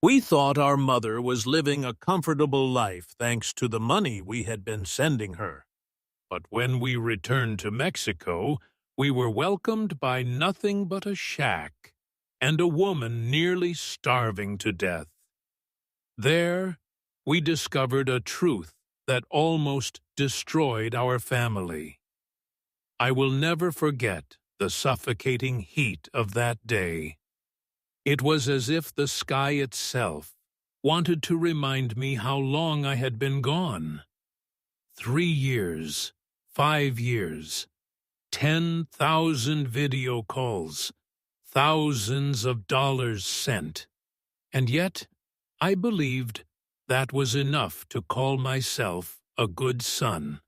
We thought our mother was living a comfortable life thanks to the money we had been sending her. But when we returned to Mexico, we were welcomed by nothing but a shack and a woman nearly starving to death. There, we discovered a truth that almost destroyed our family. I will never forget the suffocating heat of that day. It was as if the sky itself wanted to remind me how long I had been gone. 3 years, 5 years, 10,000 video calls, thousands of dollars sent, and yet I believed that was enough to call myself a good son.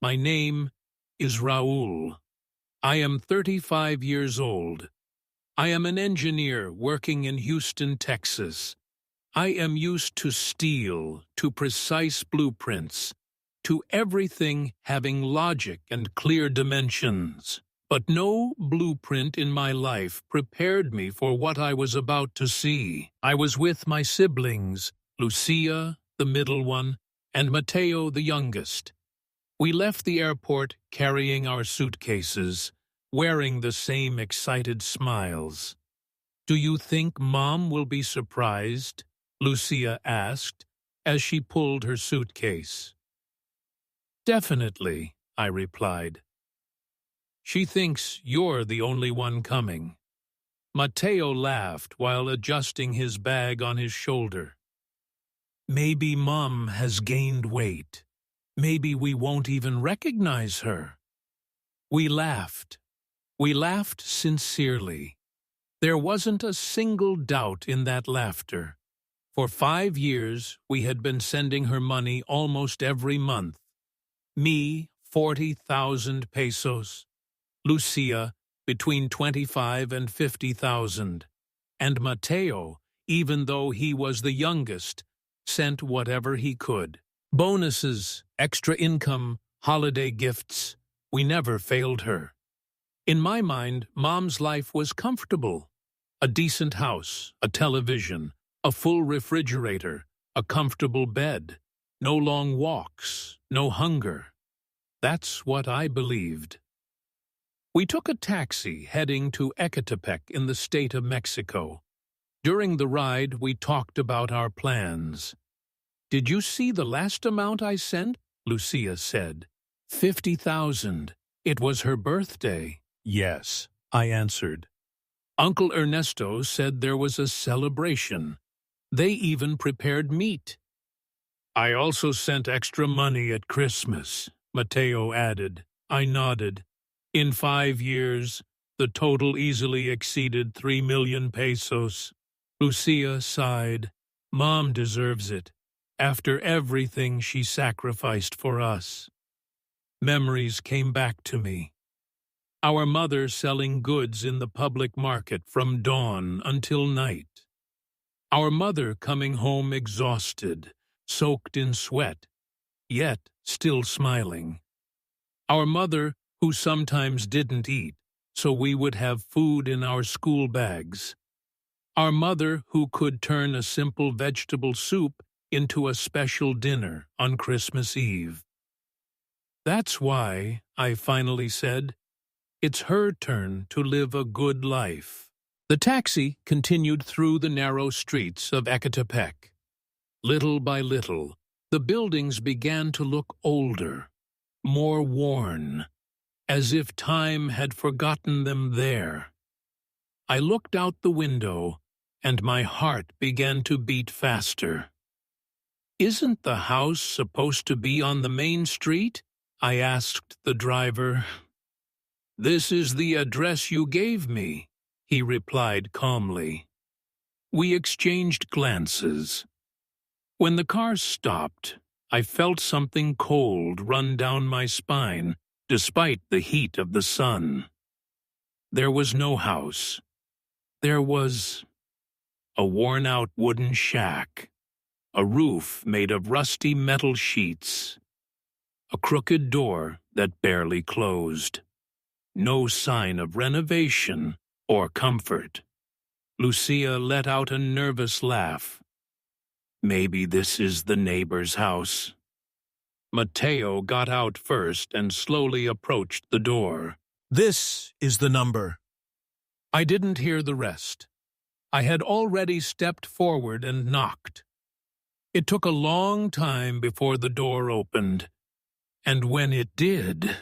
My name is Raul. I am 35 years old. I am an engineer working in Houston, Texas. I am used to steel, to precise blueprints, to everything having logic and clear dimensions. But no blueprint in my life prepared me for what I was about to see. I was with my siblings, Lucia, the middle one, and Mateo, the youngest. We left the airport carrying our suitcases, wearing the same excited smiles. "Do you think Mom will be surprised?" Lucia asked as she pulled her suitcase. "Definitely," I replied. "She thinks you're the only one coming." Mateo laughed while adjusting his bag on his shoulder. "Maybe Mom has gained weight. Maybe we won't even recognize her." We laughed. We laughed sincerely. There wasn't a single doubt in that laughter. For 5 years, we had been sending her money almost every month. Me, 40,000 pesos. Lucia, between 25 and 50,000. And Mateo, even though he was the youngest, sent whatever he could. Bonuses, extra income, holiday gifts. We never failed her. In my mind, Mom's life was comfortable. A decent house, a television, a full refrigerator, a comfortable bed, no long walks, no hunger. That's what I believed. We took a taxi heading to Ecatepec in the state of Mexico. During the ride, we talked about our plans. "Did you see the last amount I sent?" Lucia said. 50,000. It was her birthday. "Yes," I answered. Uncle Ernesto said there was a celebration. They even prepared meat. "I also sent extra money at Christmas," Mateo added. I nodded. In 5 years, the total easily exceeded 3 million pesos. Lucia sighed. "Mom deserves it, after everything she sacrificed for us." Memories came back to me. Our mother selling goods in the public market from dawn until night. Our mother coming home exhausted, soaked in sweat, yet still smiling. Our mother who sometimes didn't eat, so we would have food in our school bags. Our mother who could turn a simple vegetable soup into a special dinner on Christmas Eve. "That's why," I finally said, "it's her turn to live a good life." The taxi continued through the narrow streets of Ecatepec. Little by little, the buildings began to look older, more worn, as if time had forgotten them there. I looked out the window, and my heart began to beat faster. "Isn't the house supposed to be on the main street?" I asked the driver. "This is the address you gave me," he replied calmly. We exchanged glances. When the car stopped, I felt something cold run down my spine, despite the heat of the sun. There was no house. There was a worn-out wooden shack, a roof made of rusty metal sheets, a crooked door that barely closed. No sign of renovation or comfort. Lucia let out a nervous laugh. Maybe this is the neighbor's house. Matteo got out first and slowly approached the door. This is the number. I didn't hear the rest. I had already stepped forward and knocked. It took a long time before the door opened, and when it did,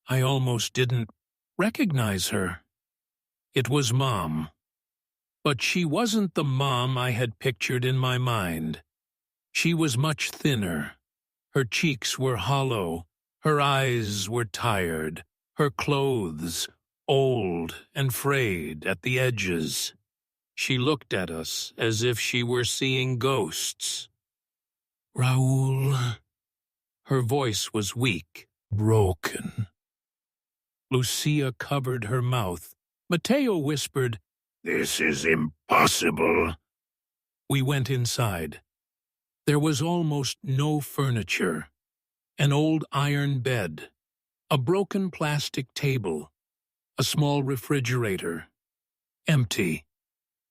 I almost didn't recognize her. It was Mom. But she wasn't the Mom I had pictured in my mind. She was much thinner. Her cheeks were hollow, her eyes were tired, her clothes old and frayed at the edges. She looked at us as if she were seeing ghosts. Raoul. Her voice was weak, broken. Lucia covered her mouth. Matteo whispered, "This is impossible." We went inside. There was almost no furniture. An old iron bed, a broken plastic table, a small refrigerator. Empty.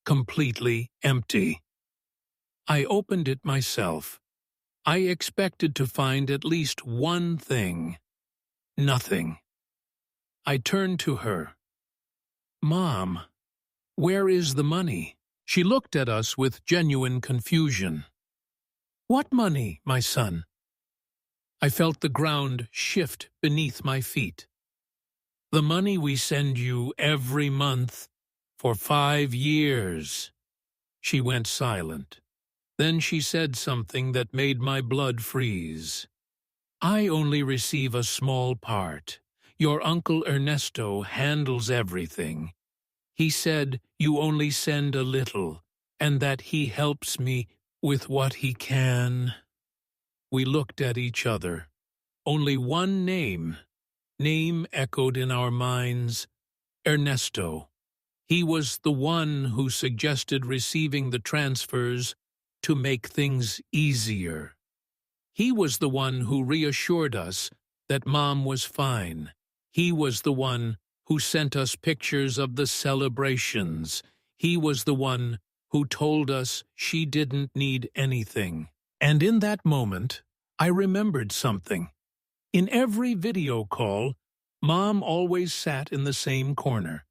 Completely empty. I opened it myself. I expected to find at least one thing. Nothing. I turned to her. "Mom, where is the money?" She looked at us with genuine confusion. "What money, my son?" I felt the ground shift beneath my feet. "The money we send you every month for 5 years." She went silent. Then she said something that made my blood freeze. "I only receive a small part. Your Uncle Ernesto handles everything. He said you only send a little, and that he helps me with what he can." We looked at each other. Only one name echoed in our minds: Ernesto. He was the one who suggested receiving the transfers to make things easier. He was the one who reassured us that Mom was fine. He was the one who sent us pictures of the celebrations. He was the one who told us she didn't need anything. And in that moment, I remembered something. In every video call, Mom always sat in the same corner.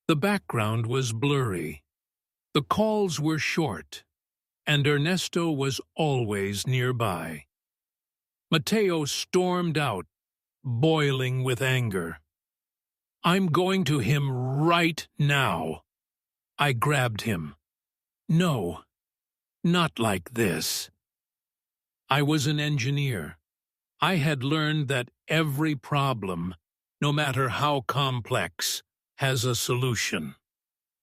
The background was blurry. The calls were short, and Ernesto was always nearby. Matteo stormed out, boiling with anger. "I'm going to him right now." I grabbed him. "No, not like this." I was an engineer. I had learned that every problem, no matter how complex, has a solution.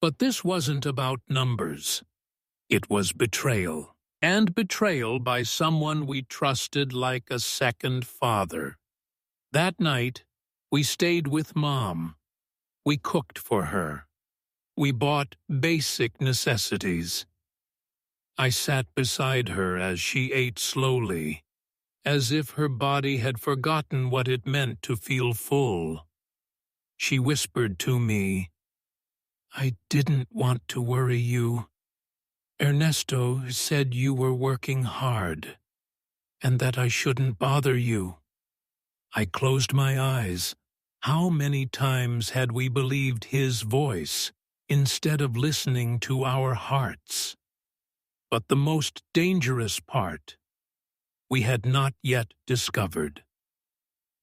But this wasn't about numbers. It was betrayal, and betrayal by someone we trusted like a second father. That night, we stayed with Mom. We cooked for her. We bought basic necessities. I sat beside her as she ate slowly, as if her body had forgotten what it meant to feel full. She whispered to me, "I didn't want to worry you. Ernesto said you were working hard, and that I shouldn't bother you." I closed my eyes. How many times had we believed his voice instead of listening to our hearts? But the most dangerous part we had not yet discovered.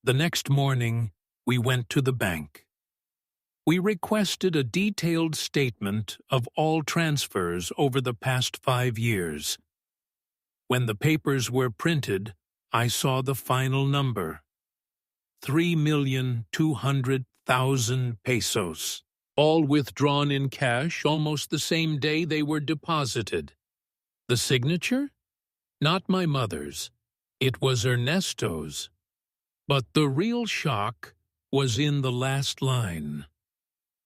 The next morning, we went to the bank. We requested a detailed statement of all transfers over the past 5 years. When the papers were printed, I saw the final number: 3,200,000 pesos, all withdrawn in cash almost the same day they were deposited. The signature? Not my mother's. It was Ernesto's. But the real shock was in the last line: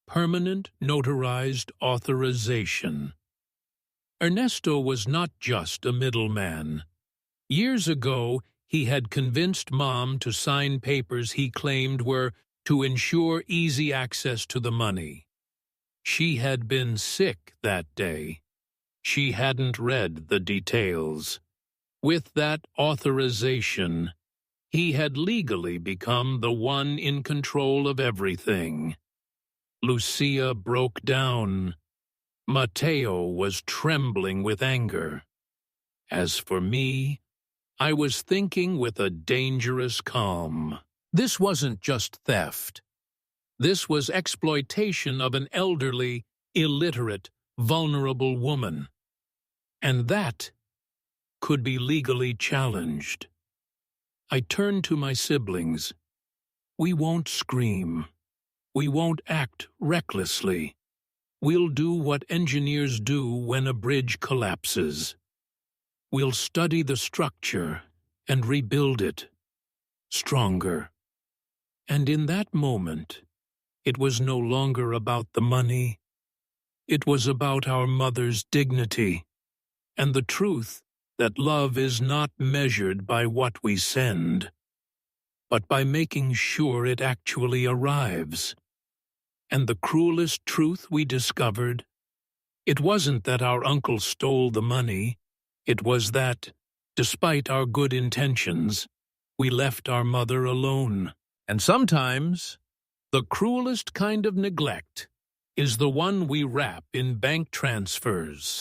permanent notarized authorization. Ernesto was not just a middleman. Years ago, he had convinced Mom to sign papers he claimed were to ensure easy access to the money. She had been sick that day. She hadn't read the details. With that authorization, he had legally become the one in control of everything. Lucia broke down. Matteo was trembling with anger. As for me, I was thinking with a dangerous calm. This wasn't just theft. This was exploitation of an elderly, illiterate, vulnerable woman. And that could be legally challenged. I turned to my siblings. We won't scream. We won't act recklessly. We'll do what engineers do when a bridge collapses. We'll study the structure and rebuild it, stronger. And in that moment, it was no longer about the money. It was about our mother's dignity and the truth that love is not measured by what we send, but by making sure it actually arrives. And the cruelest truth we discovered, it wasn't that our uncle stole the money, it was that, despite our good intentions, we left our mother alone. And sometimes, the cruelest kind of neglect is the one we wrap in bank transfers.